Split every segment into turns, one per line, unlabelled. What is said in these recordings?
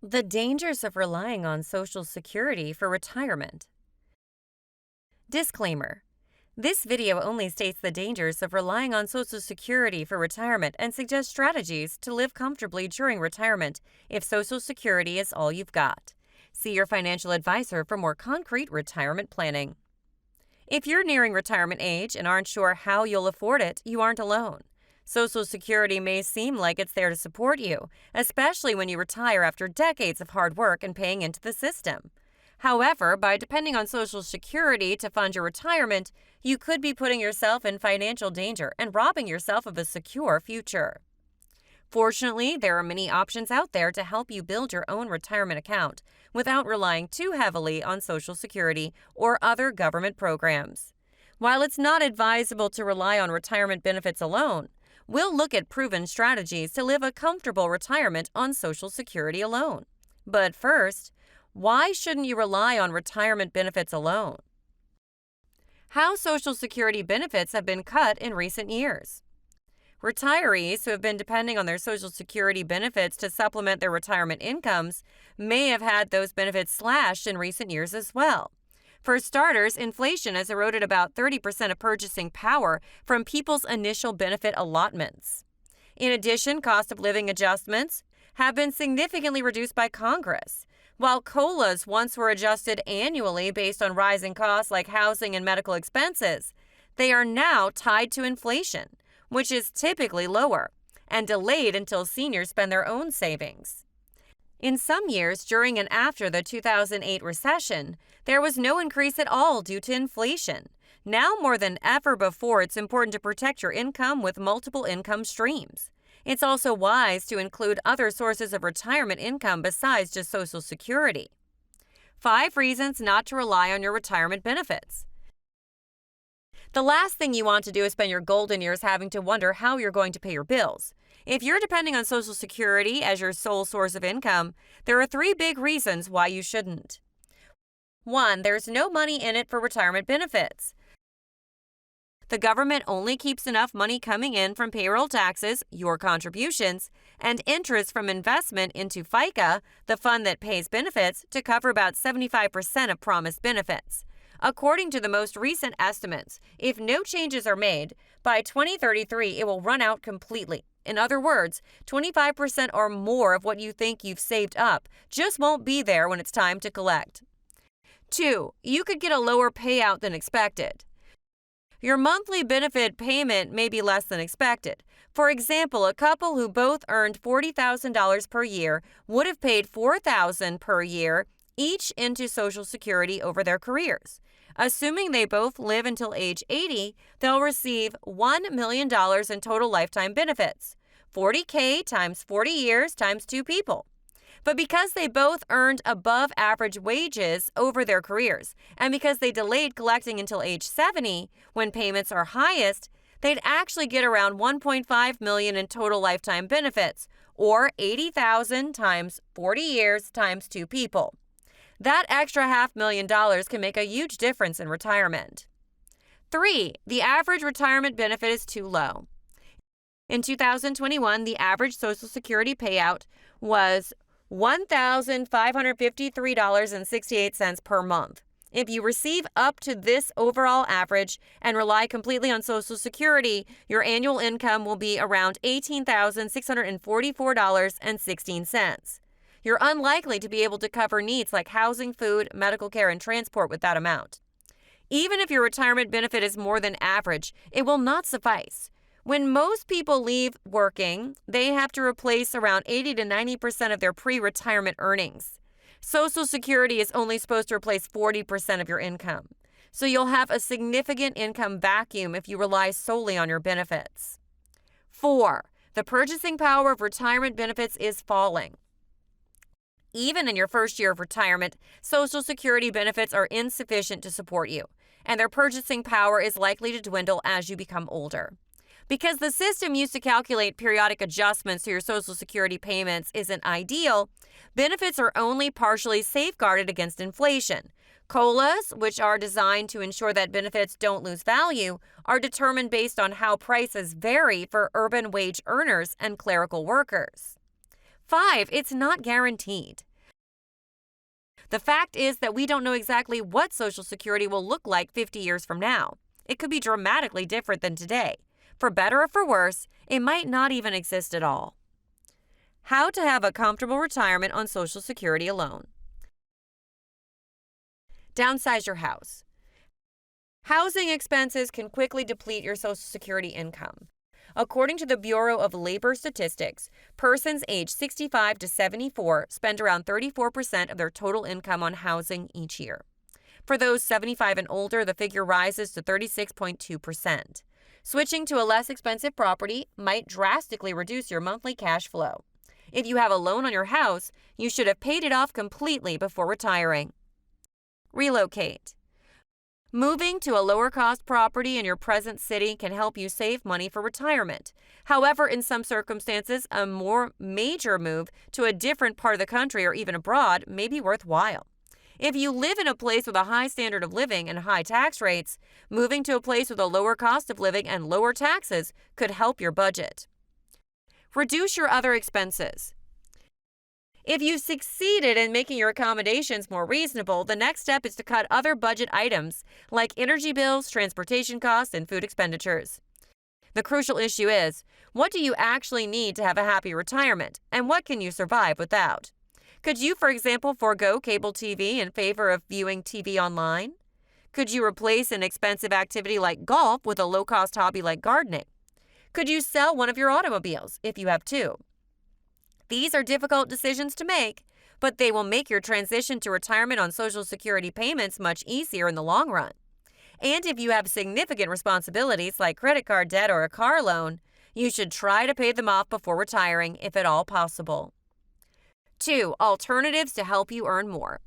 The dangers of relying on Social Security for retirement. Disclaimer. This video only states the dangers of relying on Social Security for retirement and suggests strategies to live comfortably during retirement if Social Security is all you've got. See your financial advisor for more concrete retirement planning. If you're nearing retirement age and aren't sure how you'll afford it, you aren't alone. Social Security may seem like it's there to support you, especially when you retire after decades of hard work and paying into the system. However, by depending on Social Security to fund your retirement, you could be putting yourself in financial danger and robbing yourself of a secure future. Fortunately, there are many options out there to help you build your own retirement account without relying too heavily on Social Security or other government programs. While it's not advisable to rely on retirement benefits alone, we'll look at proven strategies to live a comfortable retirement on Social Security alone. But first, why shouldn't you rely on retirement benefits alone? How Social Security benefits have been cut in recent years. Retirees who have been depending on their Social Security benefits to supplement their retirement incomes may have had those benefits slashed in recent years as well. For starters, inflation has eroded about 30% of purchasing power from people's initial benefit allotments. In addition, cost of living adjustments have been significantly reduced by Congress. While COLAs once were adjusted annually based on rising costs like housing and medical expenses, they are now tied to inflation, which is typically lower, and delayed until seniors spend their own savings. In some years during and after the 2008 recession, there was no increase at all due to inflation. Now more than ever before, it's important to protect your income with multiple income streams. It's also wise to include other sources of retirement income besides just Social Security. 5 reasons not to rely on your retirement benefits. The last thing you want to do is spend your golden years having to wonder how you're going to pay your bills. If you're depending on Social Security as your sole source of income, there are 3 big reasons why you shouldn't. 1. There's no money in it for retirement benefits. The government only keeps enough money coming in from payroll taxes, your contributions, and interest from investment into FICA, the fund that pays benefits, to cover about 75% of promised benefits. According to the most recent estimates, if no changes are made, by 2033 it will run out completely. In other words, 25% or more of what you think you've saved up just won't be there when it's time to collect. 2. You could get a lower payout than expected. Your monthly benefit payment may be less than expected. For example, a couple who both earned $40,000 per year would have paid $4,000 per year each into Social Security over their careers. Assuming they both live until age 80, they'll receive $1 million in total lifetime benefits, $40K times 40 years times 2 people. But because they both earned above average wages over their careers, and because they delayed collecting until age 70, when payments are highest, they'd actually get around $1.5 million in total lifetime benefits, or $80,000 times 40 years times 2 people. That extra $500,000 can make a huge difference in retirement. 3. The average retirement benefit is too low. In 2021, the average Social Security payout was $1,553.68 per month. If you receive up to this overall average and rely completely on Social Security, your annual income will be around $18,644.16. You're unlikely to be able to cover needs like housing, food, medical care, and transport with that amount. Even if your retirement benefit is more than average, it will not suffice. When most people leave working, they have to replace around 80 to 90% of their pre-retirement earnings. Social Security is only supposed to replace 40% of your income. So you'll have a significant income vacuum if you rely solely on your benefits. 4. The purchasing power of retirement benefits is falling. Even in your first year of retirement, Social Security benefits are insufficient to support you, and their purchasing power is likely to dwindle as you become older. Because the system used to calculate periodic adjustments to your Social Security payments isn't ideal, benefits are only partially safeguarded against inflation. COLAs, which are designed to ensure that benefits don't lose value, are determined based on how prices vary for urban wage earners and clerical workers. 5. It's not guaranteed. The fact is that we don't know exactly what Social Security will look like 50 years from now. It could be dramatically different than today. For better or for worse, it might not even exist at all. How to have a comfortable retirement on Social Security alone. Downsize your house. Housing expenses can quickly deplete your Social Security income. According to the Bureau of Labor Statistics, persons aged 65 to 74 spend around 34% of their total income on housing each year. For those 75 and older, the figure rises to 36.2%. Switching to a less expensive property might drastically reduce your monthly cash flow. If you have a loan on your house, you should have paid it off completely before retiring. Relocate. Moving to a lower-cost property in your present city can help you save money for retirement. However, in some circumstances, a more major move to a different part of the country or even abroad may be worthwhile. If you live in a place with a high standard of living and high tax rates, moving to a place with a lower cost of living and lower taxes could help your budget. Reduce your other expenses. If you've succeeded in making your accommodations more reasonable, the next step is to cut other budget items like energy bills, transportation costs, and food expenditures. The crucial issue is, what do you actually need to have a happy retirement, and what can you survive without? Could you, for example, forego cable TV in favor of viewing TV online? Could you replace an expensive activity like golf with a low-cost hobby like gardening? Could you sell one of your automobiles, if you have two? These are difficult decisions to make, but they will make your transition to retirement on Social Security payments much easier in the long run. And if you have significant responsibilities like credit card debt or a car loan, you should try to pay them off before retiring if at all possible. 2. Alternatives to help you earn more.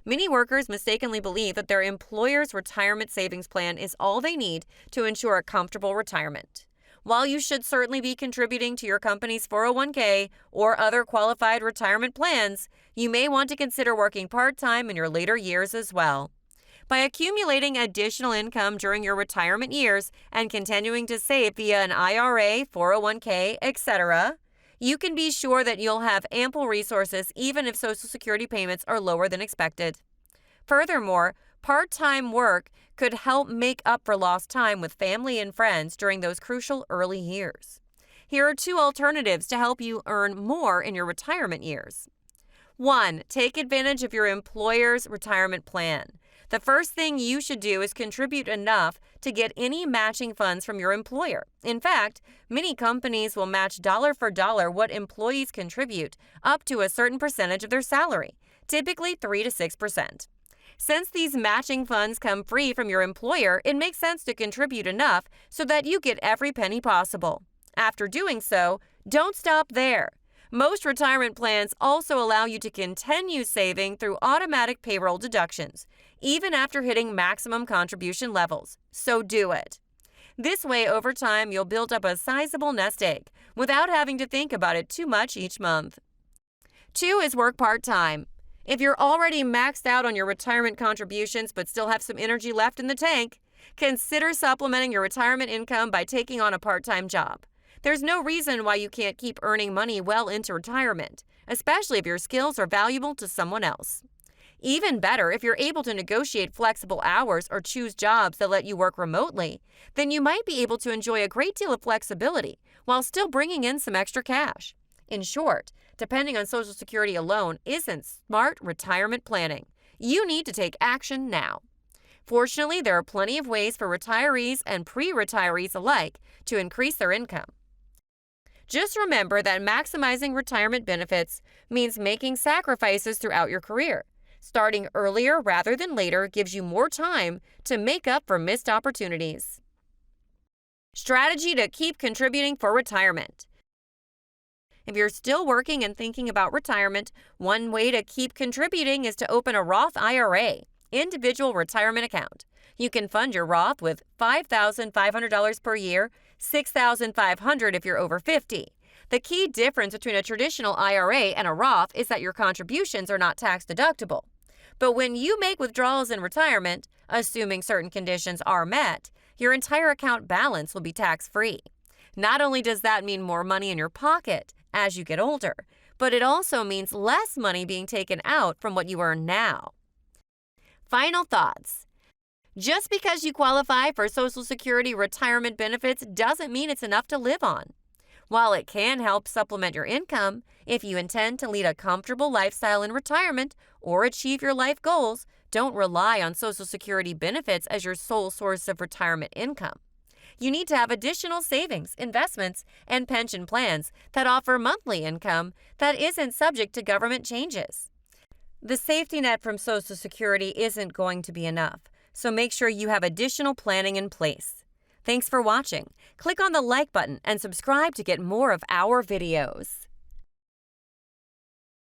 Many workers mistakenly believe that their employer's retirement savings plan is all they need to ensure a comfortable retirement. While you should certainly be contributing to your company's 401k or other qualified retirement plans, you may want to consider working part-time in your later years as well. By accumulating additional income during your retirement years and continuing to save via an IRA, 401k, etc., you can be sure that you'll have ample resources even if Social Security payments are lower than expected. Furthermore, part-time work could help make up for lost time with family and friends during those crucial early years. Here are 2 alternatives to help you earn more in your retirement years. 1. Take advantage of your employer's retirement plan. The first thing you should do is contribute enough to get any matching funds from your employer. In fact, many companies will match dollar for dollar what employees contribute up to a certain percentage of their salary, typically 3 to 6%. Since these matching funds come free from your employer, it makes sense to contribute enough so that you get every penny possible. After doing so, don't stop there. Most retirement plans also allow you to continue saving through automatic payroll deductions, even after hitting maximum contribution levels. So do it. This way, over time, you'll build up a sizable nest egg without having to think about it too much each month. 2 is work part-time. If you're already maxed out on your retirement contributions but still have some energy left in the tank, consider supplementing your retirement income by taking on a part-time job. There's no reason why you can't keep earning money well into retirement, especially if your skills are valuable to someone else. Even better, if you're able to negotiate flexible hours or choose jobs that let you work remotely, then you might be able to enjoy a great deal of flexibility while still bringing in some extra cash. In short, depending on Social Security alone isn't smart retirement planning. You need to take action now. Fortunately, there are plenty of ways for retirees and pre-retirees alike to increase their income. Just remember that maximizing retirement benefits means making sacrifices throughout your career. Starting earlier rather than later gives you more time to make up for missed opportunities. Strategy to keep contributing for retirement. If you're still working and thinking about retirement, one way to keep contributing is to open a Roth IRA, individual retirement account. You can fund your Roth with $5,500 per year, $6,500 if you're over 50. The key difference between a traditional IRA and a Roth is that your contributions are not tax deductible. But when you make withdrawals in retirement, assuming certain conditions are met, your entire account balance will be tax-free. Not only does that mean more money in your pocket as you get older, but it also means less money being taken out from what you earn now. Final thoughts. Just because you qualify for Social Security retirement benefits doesn't mean it's enough to live on. While it can help supplement your income, if you intend to lead a comfortable lifestyle in retirement or achieve your life goals, don't rely on Social Security benefits as your sole source of retirement income. You need to have additional savings, investments, and pension plans that offer monthly income that isn't subject to government changes. The safety net from Social Security isn't going to be enough, so make sure you have additional planning in place. Thanks for watching. Click on the like button and subscribe to get more of our videos.